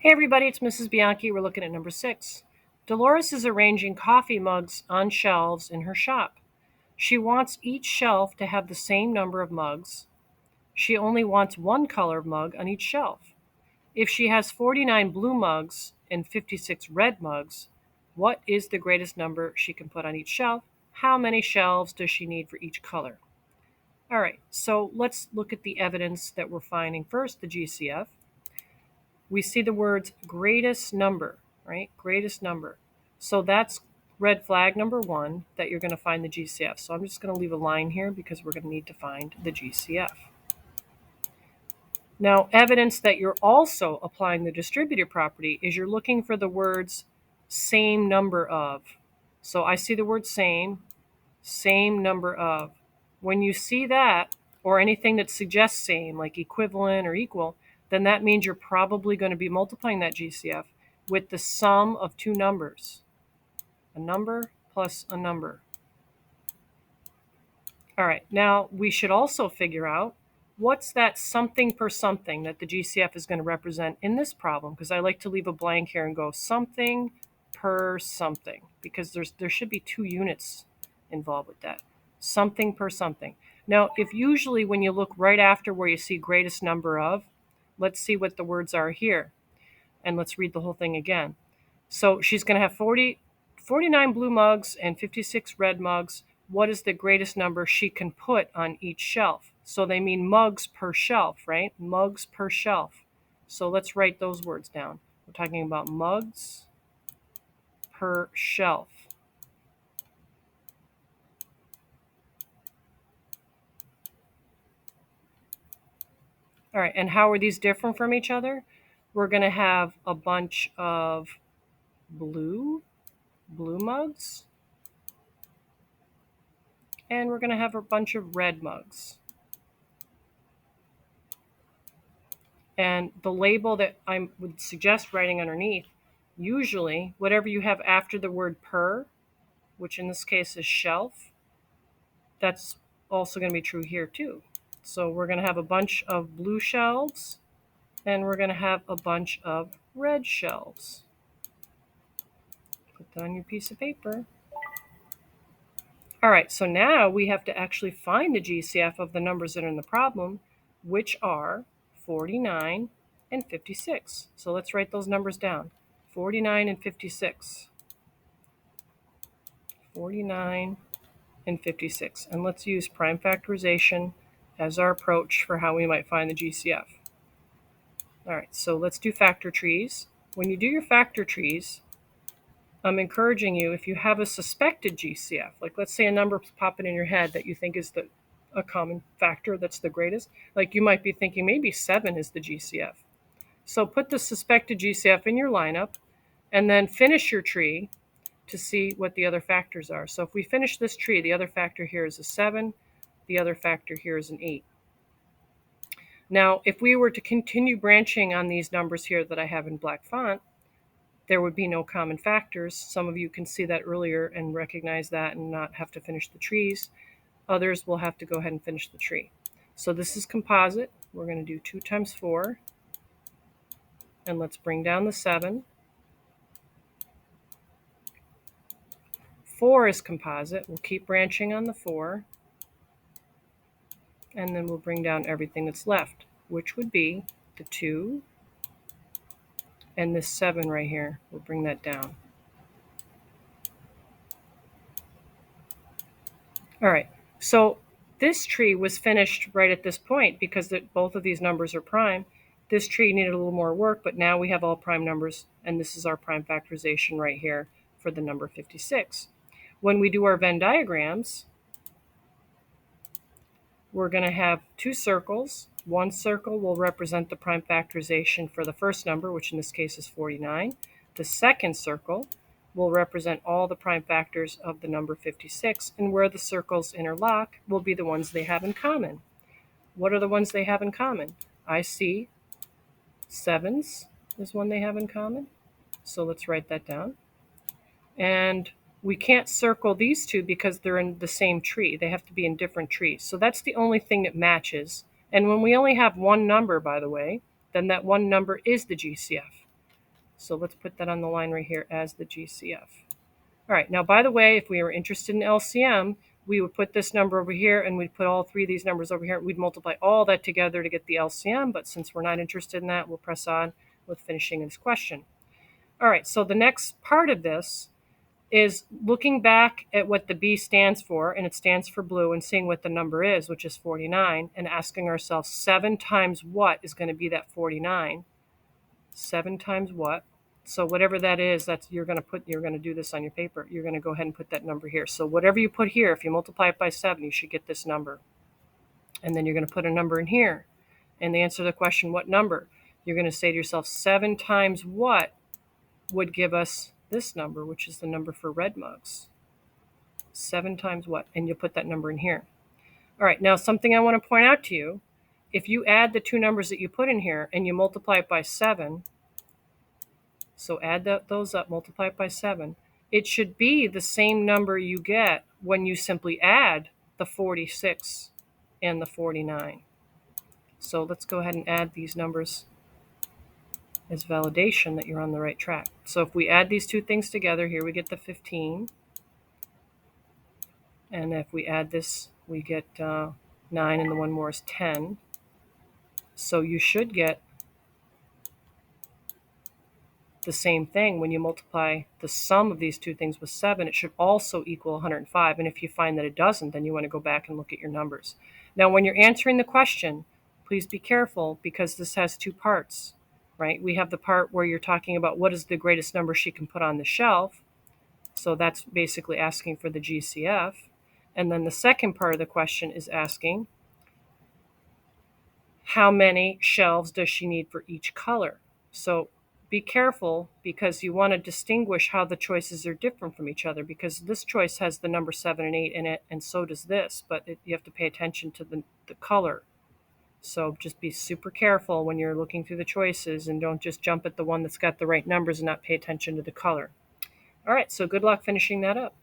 Hey everybody, it's Mrs. Bianchi. We're looking at number 6. Dolores is arranging coffee mugs on shelves in her shop. She wants each shelf to have the same number of mugs. She only wants one color mug on each shelf. If she has 49 blue mugs and 56 red mugs, what is the greatest number she can put on each shelf? How many shelves does she need for each color? All right, so let's look at the evidence that we're finding first, the GCF. We see the words greatest number, right? Greatest number. So that's red flag number 1 that you're going to find the GCF. So I'm just going to leave a line here because we're going to need to find the GCF. Now, evidence that you're also applying the distributive property is you're looking for the words same number of. So I see the word same number of. When you see that, or anything that suggests same, like equivalent or equal, then that means you're probably going to be multiplying that GCF with the sum of two numbers, a number plus a number. All right, now we should also figure out what's that something per something that the GCF is going to represent in this problem, because I like to leave a blank here and go something per something, because there should be 2 units involved with that. Something per something. Now, if usually when you look right after where you see greatest number of, let's see what the words are here. And let's read the whole thing again. So she's going to have 49 blue mugs and 56 red mugs. What is the greatest number she can put on each shelf? So they mean mugs per shelf, right? Mugs per shelf. So let's write those words down. We're talking about mugs per shelf. All right, and how are these different from each other? We're going to have a bunch of blue mugs, and we're going to have a bunch of red mugs. And the label that I would suggest writing underneath, usually whatever you have after the word per, which in this case is shelf, that's also going to be true here too. So we're going to have a bunch of blue shelves, and we're going to have a bunch of red shelves. Put that on your piece of paper. All right, so now we have to actually find the GCF of the numbers that are in the problem, which are 49 and 56. So let's write those numbers down. 49 and 56. 49 and 56. And let's use prime factorization as our approach for how we might find the GCF. All right, so let's do factor trees. When you do your factor trees, I'm encouraging you, if you have a suspected GCF, like let's say a number popping in your head that you think is a common factor that's the greatest, like you might be thinking maybe 7 is the GCF. So put the suspected GCF in your lineup and then finish your tree to see what the other factors are. So if we finish this tree, the other factor here is a 7, the other factor here is an 8. Now, if we were to continue branching on these numbers here that I have in black font, there would be no common factors. Some of you can see that earlier and recognize that and not have to finish the trees. Others will have to go ahead and finish the tree. So this is composite. We're going to do 2 times 4. And let's bring down the 7. 4 is composite. We'll keep branching on the 4. And then we'll bring down everything that's left, which would be the 2 and this 7 right here. We'll bring that down. All right, so this tree was finished right at this point because both of these numbers are prime. This tree needed a little more work, but now we have all prime numbers, and this is our prime factorization right here for the number 56. When we do our Venn diagrams, we're going to have 2 circles. One circle will represent the prime factorization for the first number, which in this case is 49. The second circle will represent all the prime factors of the number 56, and where the circles interlock will be the ones they have in common. What are the ones they have in common? I see 7s is one they have in common, so let's write that down. And we can't circle these two because they're in the same tree. They have to be in different trees. So that's the only thing that matches. And when we only have one number, by the way, then that one number is the GCF. So let's put that on the line right here as the GCF. All right, now by the way, if we were interested in LCM, we would put this number over here and we'd put all three of these numbers over here. We'd multiply all that together to get the LCM, but since we're not interested in that, we'll press on with finishing this question. All right, so the next part of this is looking back at what the B stands for, and it stands for blue, and seeing what the number is, which is 49, and asking ourselves 7 times what is going to be that 49? 7 times what? So whatever that is, that's you're going to do this on your paper. You're going to go ahead and put that number here. So whatever you put here, if you multiply it by 7, you should get this number. And then you're going to put a number in here. And the answer to the question, what number? You're going to say to yourself, 7 times what would give us this number, which is the number for red mugs. 7 times what? And you'll put that number in here. All right, now something I want to point out to you. If you add the two numbers that you put in here and you multiply it by 7, so add those up, multiply it by 7. It should be the same number you get when you simply add the 46 and the 49. So let's go ahead and add these numbers as validation that you're on the right track. So if we add these two things together, here we get the 15. And if we add this, we get 9, and the one more is 10. So you should get the same thing when you multiply the sum of these two things with 7. It should also equal 105. And if you find that it doesn't, then you want to go back and look at your numbers. Now, when you're answering the question, please be careful because this has two parts, right? We have the part where you're talking about what is the greatest number she can put on the shelf. So that's basically asking for the GCF. And then the second part of the question is asking how many shelves does she need for each color? So be careful because you want to distinguish how the choices are different from each other, because this choice has the number 7 and 8 in it, and so does this, but you have to pay attention to the color. So just be super careful when you're looking through the choices and don't just jump at the one that's got the right numbers and not pay attention to the color. All right, so good luck finishing that up.